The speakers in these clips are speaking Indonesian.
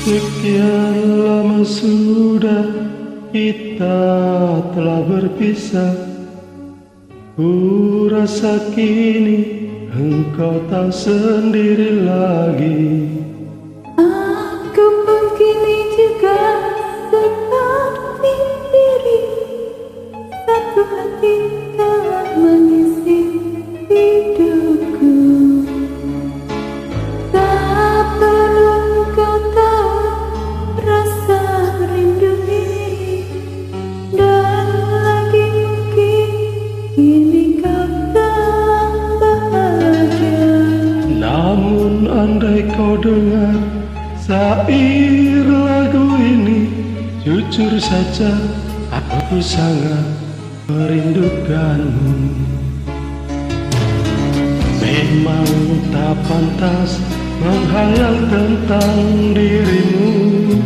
Sekian lama sudah kita telah berpisah. Ku rasa kini engkau tak sendiri lagi. Aku pun kini juga seperti diri. Satu hati telah mengisi hidupku. Tak perlu kau tahu rasa rindu ini. Dan lagi mungkin kini kau telah bahagia. Namun andai kau dengar syair lagu ini, jujur saja aku sangat merindukanmu. Memang tak pantas menghayal tentang dirimu,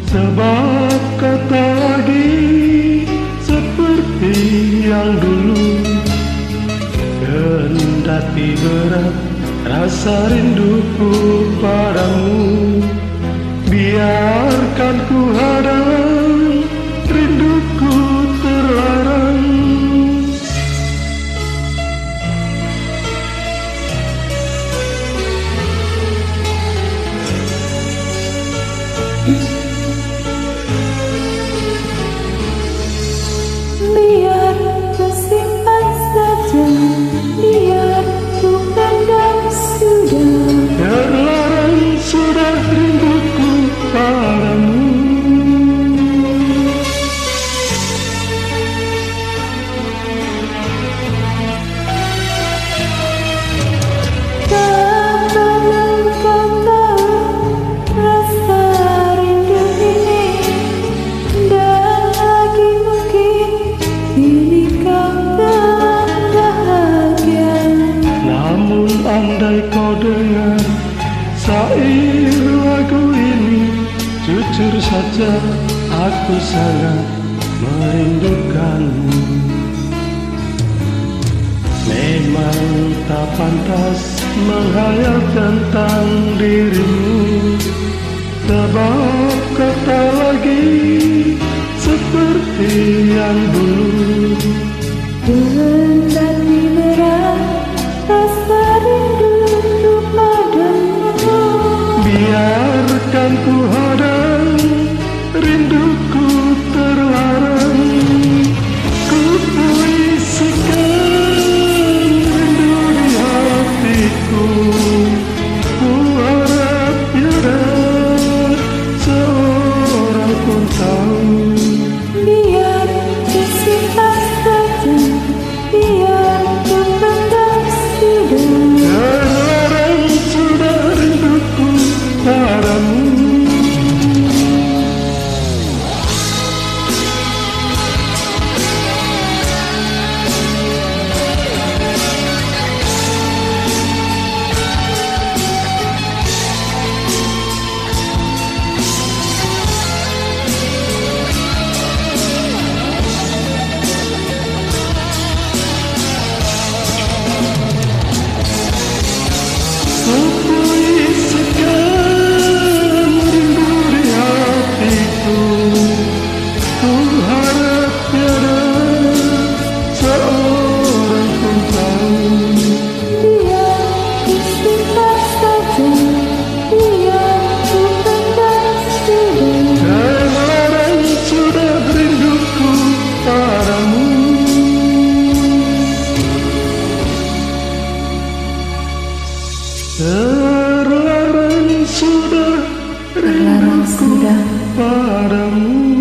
sebab kau tak lagi seperti yang dulu. Kendati berat rasa rinduku padamu, biarkan ku hadang rinduku terlarang. Biar ku simpan saja, biar ku pendam sudah. Terlarang sudah rinduku padamu. Tak perlu kau tahu rasa rindu ini. Dan lagi mungkin kini kau telah bahagia. Namun andai kau dengar syair lagu ini, jujur saja aku sangat merindukanmu. Memang tak pantas menghayal tentang dirimu, sebab kau tak lagi seperti yang dulu. Kendati berat rasa rindu padamu, Biarkan ku hadang rinduku terlarang. Ku puisikan rindu di hatiku. Ku harap tiada seorang pun tahu. biar ku simpan saja, biar ku pendam sudah. Terlarang sudah rinduku padamu. Ku puisikan rindu di hatiku. Ku harap tiada seorang pun tahu. Biar ku simpan saja, biar ku pendam sudah. Terlarang sudah rinduku padamu. Terlarang sudah rinduku padamu.